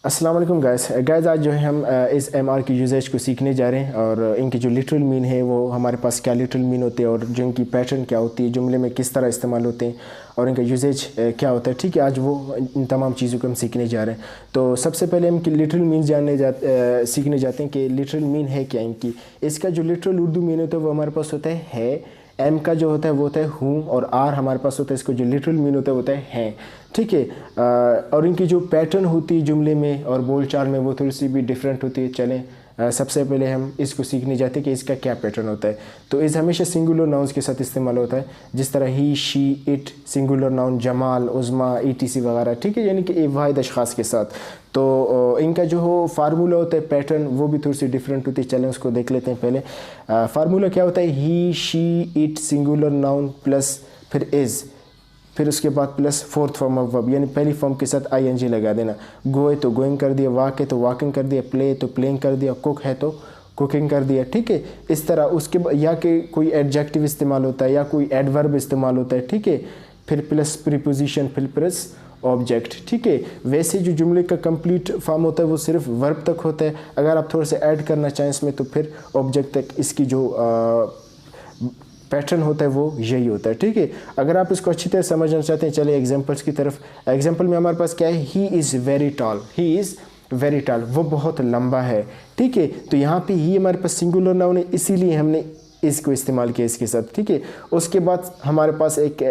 अस्सलाम वालेकुम गाइस आज जो है हम इस एमआर की यूजेज को सीखने जा रहे हैं और इनकी जो लिटरल मीन है वो हमारे पास क्या लिटरल मीन होते हैं और जो इनकी पैटर्न क्या होती है, जुमले में किस तरह इस्तेमाल होते हैं और इनका यूजेज क्या होता है। ठीक है, आज वो इन तमाम चीज़ों को हम सीखने जा रहे हैं। तो सबसे पहले हम लिटरल मीन सीखने जाते हैं कि लिटरल मीन है क्या इनकी। इसका जो लिटरल उर्दू मीन होता है वो हमारे पास होता है एम का जो होता है वो होता है हूँ और आर हमारे पास होता है, इसको जो लिटरल मीन होता है वो होता है। ठीक है, और इनकी जो पैटर्न होती है जुमले में और बोलचाल में वो थोड़ी सी भी डिफरेंट होती है। चलें सबसे पहले हम इसको सीखने जाते हैं कि इसका क्या पैटर्न होता है। तो इस हमेशा सिंगुलर नाउन्स के साथ इस्तेमाल होता है, जिस तरह he, she, it, singular noun Jamal, Uzma, ETC वगैरह। ठीक है, यानी कि वाहिद अशख़ास के साथ। तो इनका जो हो फार्मूला होता है, पैटर्न, वो भी थोड़ी सी डिफरेंट होती है। चलें उसको देख लेते हैं। पहले फार्मूला क्या होता है, he, she, it, singular noun plus फिर इज़, फिर उसके बाद plus fourth form of verb, यानी पहली फॉर्म के साथ ING लगा देना। गो है तो गोइंग कर दिया, वॉक है तो वॉकिंग कर दिया, प्ले है तो प्लेइंग कर दिया, कुक है तो कुकिंग कर दिया। ठीक है, इस तरह उसके या कि कोई एडजेक्टिव इस्तेमाल होता है या कोई एडवर्ब इस्तेमाल होता है। ठीक है, फिर प्लस प्रीपोजिशन, फिर प्लस ऑब्जेक्ट। ठीक है, वैसे जो जुमले का कंप्लीट फॉर्म होता है वो सिर्फ वर्ब तक होता है। अगर आप थोड़ा सा ऐड करना चाहें इसमें तो फिर ऑब्जेक्ट तक इसकी जो पैटर्न होता है वो यही होता है। ठीक है, अगर आप इसको अच्छी तरह समझना चाहते हैं चलिए एग्जांपल्स की तरफ। एग्जांपल में हमारे पास क्या है, he is very tall, he is very tall, वो बहुत लंबा है। ठीक है, तो यहाँ पे ही हमारे पास सिंगुलर नाउन है, इसीलिए हमने इसको इस्तेमाल किया इसके साथ। ठीक है, उसके बाद हमारे पास एक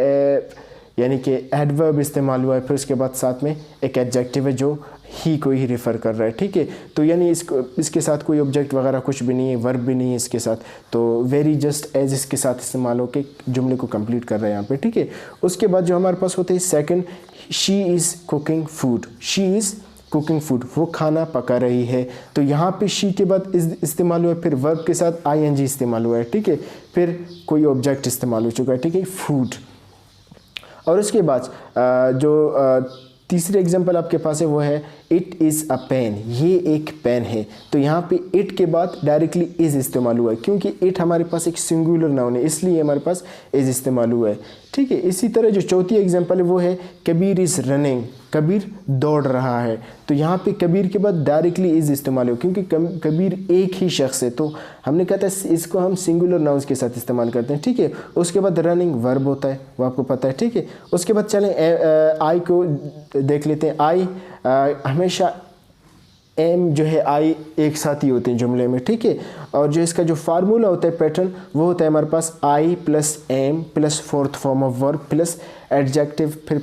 यानी कि एडवर्ब इस्तेमाल हुआ है, फिर उसके बाद साथ में एक एडजेक्टिव है जो ही को ही रेफ़र कर रहा है। ठीक है, तो यानी इसके साथ कोई ऑब्जेक्ट वगैरह कुछ भी नहीं है, वर्ब भी नहीं है इसके साथ। तो वेरी, जस्ट, एज इसके साथ इस्तेमाल होकर जुमले को कंप्लीट कर रहे हैं यहाँ पे। ठीक है, उसके बाद जो हमारे पास होते हैं second, she is cooking food, she is cooking food, वो खाना पका रही है। तो यहाँ पे शी के बाद इस्तेमाल हुआ है, फिर वर्ब के साथ ING इस्तेमाल हुआ है। ठीक है, फिर कोई ऑब्जेक्ट इस्तेमाल हो चुका है। ठीक है, फूड। और उसके बाद जो तीसरी एग्जांपल आपके पास है वो है इट इज़ अ पेन, ये एक पेन है। तो यहाँ पे इट के बाद डायरेक्टली इज़ इस्तेमाल हुआ है, क्योंकि इट हमारे पास एक सिंगुलर नाउन है, इसलिए हमारे पास इज़ इस्तेमाल हुआ है। ठीक है, इसी तरह जो चौथी एग्जांपल है वो है कबीर इज़ रनिंग, कबीर दौड़ रहा है। तो यहाँ पे कबीर के बाद डायरेक्टली इज़ इस्तेमाल हो, क्योंकि कबीर एक ही शख्स है, तो हमने कहा था इसको हम सिंगुलर नाउन्स के साथ इस्तेमाल करते हैं। ठीक है, उसके बाद रनिंग वर्ब होता है, वो आपको पता है। ठीक है, उसके बाद चलें आई को देख लेते हैं। आई हमेशा एम जो है आई एक साथ ही होते हैं जुमले में। ठीक है, और जो इसका जो फार्मूला होता है, पैटर्न, वो होता है हमारे पास I plus am plus fourth form of verb plus adjective, फिर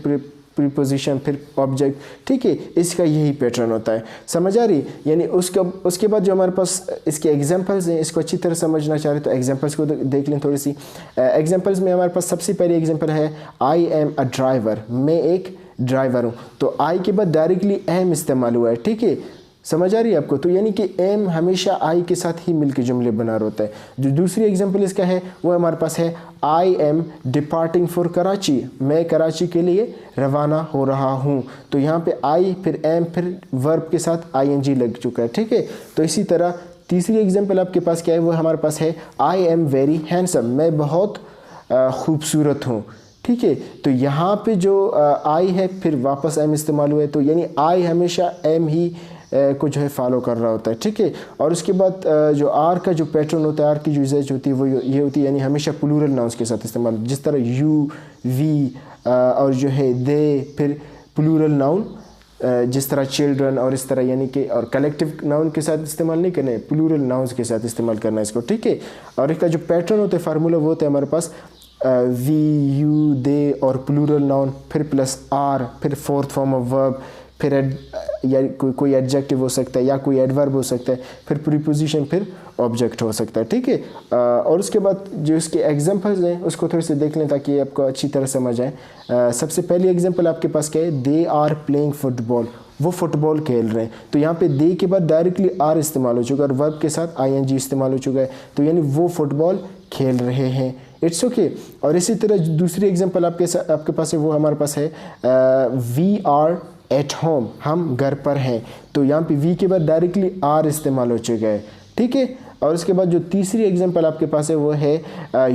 प्रीपोजिशन, फिर ऑब्जेक्ट। ठीक है, इसका यही पैटर्न होता है। समझ आ रही? यानी उसके बाद जो हमारे पास इसके एग्जांपल्स हैं, इसको अच्छी तरह समझना चाह रहे तो एग्जांपल्स को देख लें थोड़ी सी। एग्जांपल्स में हमारे पास सबसे पहले एग्जांपल है आई एम अ ड्राइवर, मैं एक ड्राइवर हूँ। तो आई के बाद डायरेक्टली एम इस्तेमाल हुआ है। ठीक है, समझ आ रही है आपको? तो यानी कि एम हमेशा आई के साथ ही मिलकर जुमले बना रहा होता है। जो दूसरी एग्जांपल इसका है वो हमारे पास है I am departing for Karachi, मैं कराची के लिए रवाना हो रहा हूँ। तो यहाँ पे आई फिर एम फिर वर्ब के साथ ING लग चुका है। ठीक है, तो इसी तरह तीसरी एग्जांपल आपके पास क्या है, वो हमारे पास है आई एम वेरी हैंडसम, मैं बहुत खूबसूरत हूँ। ठीक है, तो यहाँ पे जो आई है फिर वापस एम इस्तेमाल हुआ है, तो यानी आई हमेशा एम ही को जो है फॉलो कर रहा होता है। ठीक है, और उसके बाद जो आर का जो पैटर्न होता है, आर की जो यूजेज होती है वो ये होती है, यानी हमेशा प्लूरल नाउन्स के साथ इस्तेमाल, जिस तरह यू, वी और जो है दे, फिर प्लूरल नाउन जिस तरह चिल्ड्रन और इस तरह, यानी कि और कलेक्टिव नाउन के साथ इस्तेमाल नहीं करना है, प्लूरल नाउन्स के साथ इस्तेमाल करना है इसको। ठीक है, और इसका जो पैटर्न होता है, फार्मूला, वो होता है हमारे पास वी, यू, दे और प्लूरल नाउन, फिर प्लस आर, फिर फोर्थ फॉर्म ऑफ वर्ब, फिर या कोई एडजेक्टिव हो सकता है या कोई एडवर्ब हो सकता है, फिर प्रीपोजिशन, फिर ऑब्जेक्ट हो सकता है। ठीक है, और उसके बाद जो इसके एग्जांपल्स हैं उसको थोड़े से देख लें ताकि आपको अच्छी तरह समझ आए। सबसे पहली एग्जांपल आपके पास क्या है, दे आर प्लेइंग फुटबॉल, वो फुटबॉल खेल रहे हैं। तो यहाँ पे दे के बाद डायरेक्टली आर इस्तेमाल हो चुका है और वर्ब के साथ ING इस्तेमाल हो चुका है, तो यानी वो फुटबॉल खेल रहे हैं। It's okay. और इसी तरह दूसरी एग्जांपल आपके पास है, वो हमारे पास है वी आर एट होम, हम घर पर हैं। तो यहाँ पे वी के बाद डायरेक्टली आर इस्तेमाल हो चुका है। ठीक है, और उसके बाद जो तीसरी एग्जांपल आपके पास है वो है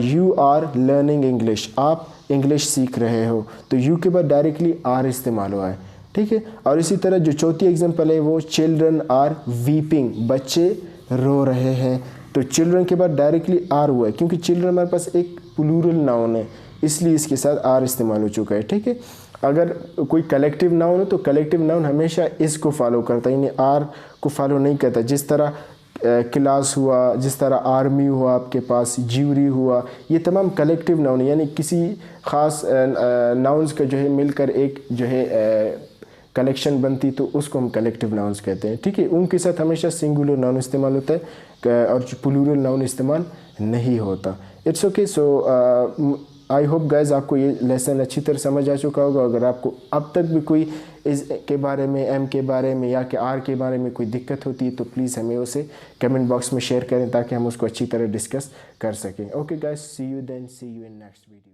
यू आर लर्निंग इंग्लिश, आप इंग्लिश सीख रहे हो। तो यू के बाद डायरेक्टली आर इस्तेमाल हुआ है। ठीक है। और इसी तरह जो चौथी एग्जांपल है वो चिल्ड्रन आर वीपिंग, बच्चे रो रहे हैं। तो चिल्ड्रन के बाद डायरेक्टली आर हुआ है, क्योंकि चिल्ड्रन हमारे पास एक प्लूरल नाउन है, इसलिए इसके साथ आर इस्तेमाल हो चुका है, ठीक है। अगर कोई कलेक्टिव नाउन हो तो कलेक्टिव नाउन हमेशा इस को फॉलो करता है, यानी आर को फॉलो नहीं करता। जिस तरह क्लास हुआ, जिस तरह आर्मी हुआ, आपके पास ज्यूरी हुआ, ये तमाम कलेक्टिव नाउन है, यानी किसी ख़ास नाउन्स का जो है मिलकर एक जो है कलेक्शन बनती, तो उसको हम कलेक्टिव नाउन्स कहते हैं, ठीक है। उनके साथ हमेशा सिंगुलर नाउन इस्तेमाल होता है और प्लूरल नाउन इस्तेमाल नहीं होता। It's okay. So I hope guys आपको ये लेसन अच्छी तरह समझ आ चुका होगा। अगर आपको अब तक भी कोई इस के बारे में, एम के बारे में या कि आर के बारे में कोई दिक्कत होती है तो प्लीज़ हमें उसे कमेंट बॉक्स में शेयर करें ताकि हम उसको अच्छी तरह डिस्कस कर सकें। Okay guys, see you then, see you in next video.